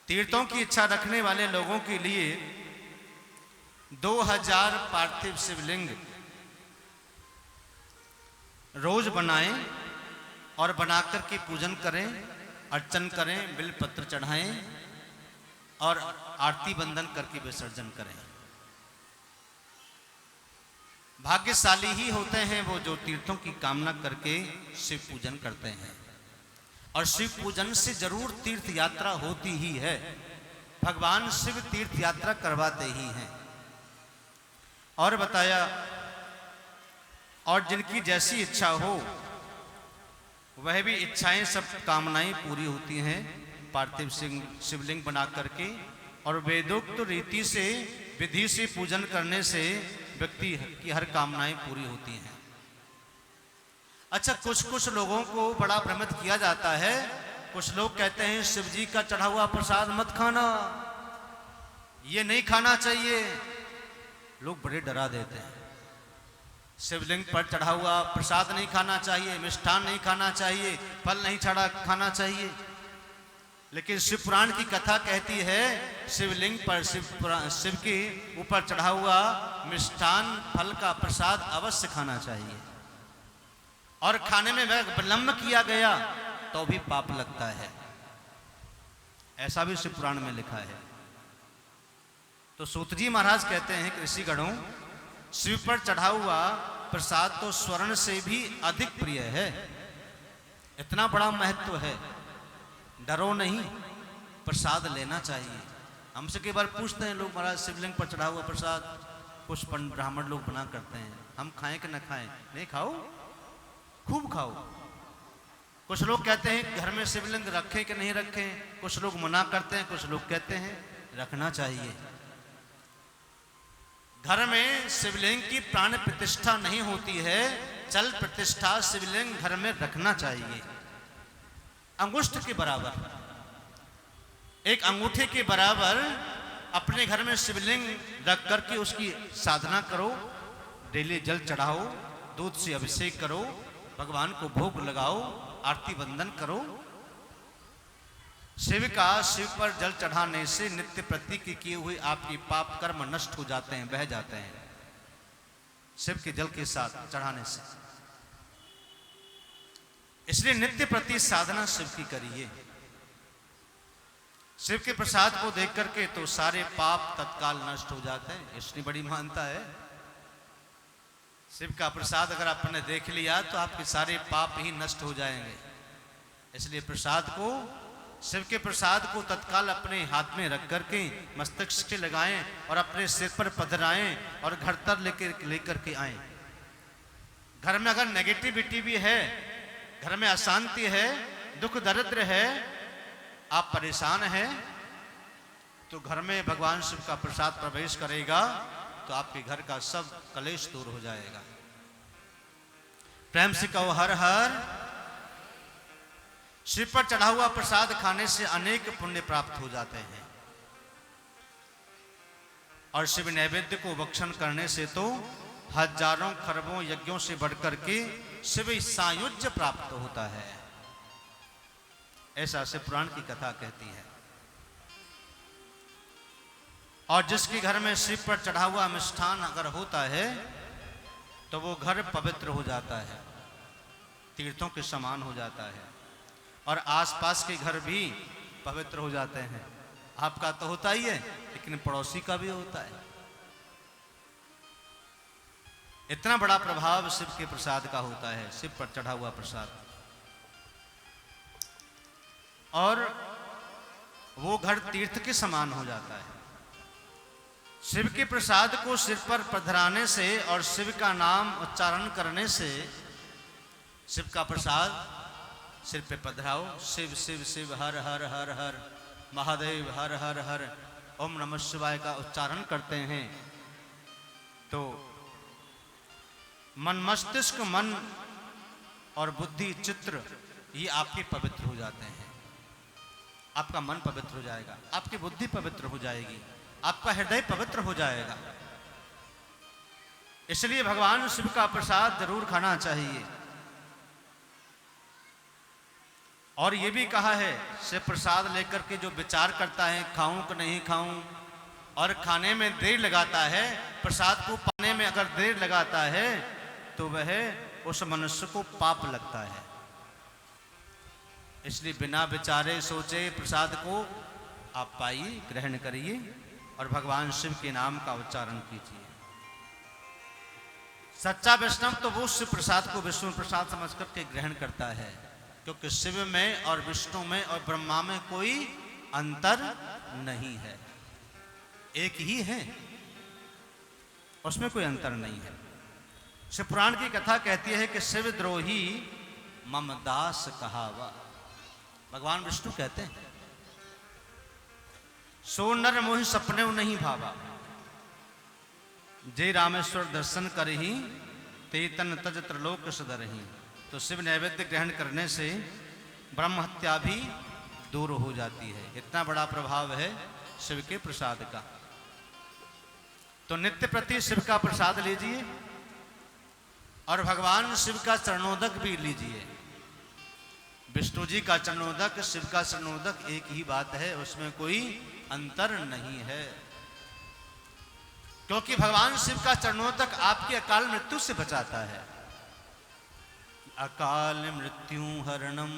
तीर्थों की इच्छा रखने वाले लोगों के लिए 2000 पार्थिव शिवलिंग रोज बनाएं और बनाकर के पूजन करें, अर्चन करें, बिलपत्र चढ़ाएं और आरती बंदन करके विसर्जन करें। भाग्यशाली ही होते हैं वो जो तीर्थों की कामना करके शिव पूजन करते हैं। और शिव पूजन से जरूर तीर्थ यात्रा होती ही है। भगवान शिव तीर्थ यात्रा करवाते ही हैं। और बताया, और जिनकी जैसी इच्छा हो वह भी इच्छाएं सब कामनाएं पूरी होती हैं पार्थिव शिवलिंग बना करके। और वेदोक्त रीति से विधि से पूजन करने से व्यक्ति की हर कामनाएं पूरी होती हैं। अच्छा, कुछ लोगों को बड़ा भ्रमित किया जाता है। कुछ लोग कहते हैं शिव जी का चढ़ा हुआ प्रसाद मत खाना, ये नहीं खाना चाहिए। लोग बड़े डरा देते हैं। शिवलिंग पर चढ़ा हुआ प्रसाद नहीं खाना चाहिए, मिष्ठान नहीं खाना चाहिए, फल नहीं चढ़ा खाना चाहिए। लेकिन शिव पुराण की कथा कहती है शिवलिंग पर शिव के ऊपर चढ़ा हुआ मिष्ठान फल का प्रसाद अवश्य खाना चाहिए। और खाने में विलंब किया गया तो भी पाप लगता है, ऐसा भी शिव पुराण में लिखा है। तो सूत जी महाराज कहते हैं कि ऋषिगणों, शिव पर चढ़ा हुआ प्रसाद तो स्वर्ण से भी अधिक प्रिय है। इतना बड़ा महत्व है, डरो नहीं, प्रसाद लेना चाहिए। हमसे कई बार पूछते हैं लोग, महाराज शिवलिंग पर चढ़ा हुआ प्रसाद कुछ ब्राह्मण लोग बना करते हैं, हम खाएं कि न खाएं? नहीं, खाओ, खूब खाओ। कुछ लोग कहते हैं घर में शिवलिंग रखें कि नहीं रखें, कुछ लोग मना करते हैं, कुछ लोग कहते हैं रखना चाहिए। घर में शिवलिंग की प्राण प्रतिष्ठा नहीं होती है, चल प्रतिष्ठा शिवलिंग घर में रखना चाहिए। अंगुष्ठ के बराबर, एक अंगूठे के बराबर अपने घर में शिवलिंग रख करके उसकी साधना करो, डेली जल चढ़ाओ, दूध से अभिषेक करो, भगवान को भोग लगाओ, आरती वंदन करो। शिव पर जल चढ़ाने से नित्य प्रति के किए हुए आपके पाप कर्म नष्ट हो जाते हैं, बह जाते हैं शिव के जल के साथ चढ़ाने से। इसलिए नित्य प्रति साधना शिव की करिए। शिव के प्रसाद को देख करके तो सारे पाप तत्काल नष्ट हो जाते हैं, इसलिए बड़ी मान्यता है। शिव का प्रसाद अगर आपने देख लिया तो आपके सारे पाप ही नष्ट हो जाएंगे। इसलिए प्रसाद को, शिव के प्रसाद को तत्काल अपने हाथ में रख करके मस्तक से लगाएं और अपने सिर पर पधराएं और घर तक लेकर के आएं। घर में अगर नेगेटिविटी भी है, घर में अशांति है, दुख दरिद्र है, आप परेशान हैं, तो घर में भगवान शिव का प्रसाद प्रवेश करेगा तो आपके घर का सब कलेश दूर हो जाएगा। प्रेम से कहो हर हर। शिव पर चढ़ा हुआ प्रसाद खाने से अनेक पुण्य प्राप्त हो जाते हैं। और शिव नैवेद्य को भक्षण करने से तो हजारों खरबों यज्ञों से बढ़कर के शिव सायुज्य प्राप्त होता है, ऐसा शिव पुराण की कथा कहती है। और जिसके घर में शिव पर चढ़ा हुआ मिष्ठान अगर होता है तो वो घर पवित्र हो जाता है, तीर्थों के समान हो जाता है, और आसपास के घर भी पवित्र हो जाते हैं। आपका तो होता ही है, लेकिन पड़ोसी का भी होता है। इतना बड़ा प्रभाव शिव के प्रसाद का होता है, शिव पर चढ़ा हुआ प्रसाद। और वो घर तीर्थ के समान हो जाता है। शिव के प्रसाद को सिर पर पधराने से और शिव का नाम उच्चारण करने से, शिव का प्रसाद सिर पे पधराओ, शिव शिव शिव, हर हर हर हर, महादेव हर हर हर, ओम नमः शिवाय का उच्चारण करते हैं तो मन, मस्तिष्क, मन और बुद्धि, चित्र ये आपके पवित्र हो जाते हैं। आपका मन पवित्र हो जाएगा, आपकी बुद्धि पवित्र हो जाएगी, आपका हृदय पवित्र हो जाएगा। इसलिए भगवान शिव का प्रसाद जरूर खाना चाहिए। और ये भी कहा है, शिव प्रसाद लेकर के जो विचार करता है खाऊं कि नहीं खाऊं, और खाने में देर लगाता है, प्रसाद को पाने में अगर देर लगाता है तो वह उस मनुष्य को पाप लगता है। इसलिए बिना विचारे सोचे प्रसाद को आप पाइए, ग्रहण करिए और भगवान शिव के नाम का उच्चारण कीजिए। सच्चा वैष्णव तो वो शिव प्रसाद को विष्णु प्रसाद समझ करके ग्रहण करता है, क्योंकि शिव में और विष्णु में और ब्रह्मा में कोई अंतर नहीं है, एक ही है, उसमें कोई अंतर नहीं है। शिव पुराण की कथा कहती है कि शिव द्रोही मम दास कहावा। भगवान विष्णु कहते हैं, सो नर मोह सपने नहीं भावा, जय रामेश्वर दर्शन करही ते तन तज त्रिलोक सदरही। तो शिव नैवेद्य ग्रहण करने से ब्रह्म हत्या भी दूर हो जाती है। इतना बड़ा प्रभाव है शिव के प्रसाद का। तो नित्य प्रति शिव का प्रसाद लीजिए और भगवान शिव का चरणोदक भी लीजिए। विष्णु जी का चरणोदक, शिव का चरणोदक एक ही बात है, उसमें कोई अंतर नहीं है, क्योंकि भगवान शिव का चरणोदक आपकी अकाल मृत्यु से बचाता है। अकाल मृत्यु हरणम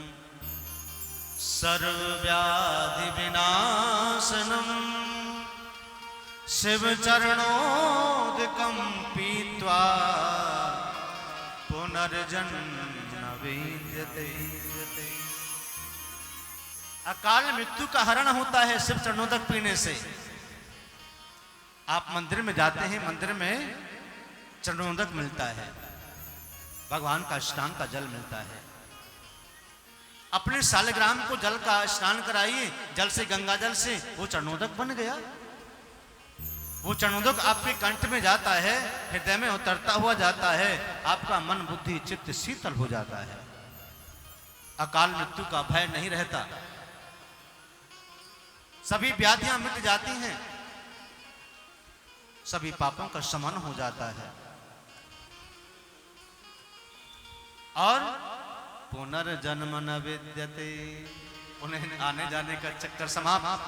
सर्व व्याधि विनाशनम शिव चरणोदकम पीत्वा पुनर्जन्म न विद्यते। अकाल मृत्यु का हरण होता है शिव चरणोदक पीने से। आप मंदिर में जाते हैं, मंदिर में चरणोदक मिलता है, भगवान का स्नान का जल मिलता है। अपने सालग्राम को जल का स्नान कराइए, जल से, गंगा जल से, वो चरणोदक बन गया। वो चरणोदक आपके कंठ में जाता है, हृदय में उतरता हुआ जाता है, आपका मन बुद्धि चित्त शीतल हो जाता है, अकाल मृत्यु का भय नहीं रहता, सभी व्याधियां मिट जाती हैं, सभी पापों का शमन हो जाता है और पुनर्जन्म न विद्यते, उन्हें आने जाने का चक्कर समाप्त।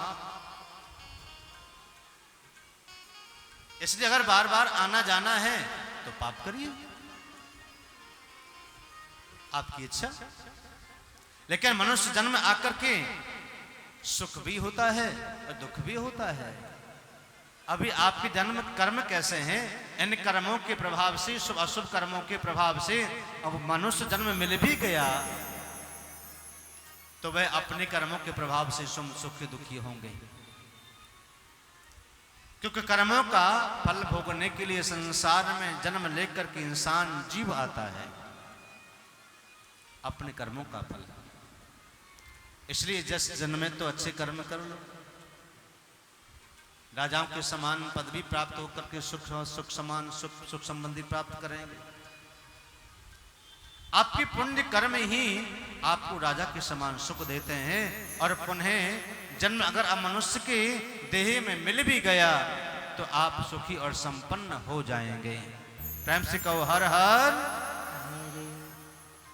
इसलिए अगर बार बार आना जाना है तो पाप करिए, आपकी इच्छा। लेकिन मनुष्य जन्म आकर के सुख भी होता है और दुख भी होता है। अभी आपके जन्म कर्म कैसे हैं, इन कर्मों के प्रभाव से, शुभ अशुभ कर्मों के प्रभाव से अब मनुष्य जन्म मिल भी गया तो वह अपने कर्मों के प्रभाव से सुखी दुखी होंगे, क्योंकि कर्मों का फल भोगने के लिए संसार में जन्म लेकर के इंसान जीव आता है, अपने कर्मों का फल। इसलिए जिस जन्म में तो अच्छे कर्म कर लो, राजाओं के समान पदवी प्राप्त होकर के सुख समान सुख संबंधी प्राप्त करेंगे। आपके पुण्य कर्म ही आपको राजा के समान सुख देते हैं। और पुनः जन्म अगर आप मनुष्य के देह में मिल भी गया तो आप सुखी और संपन्न हो जाएंगे। प्रेम से कहो हर हर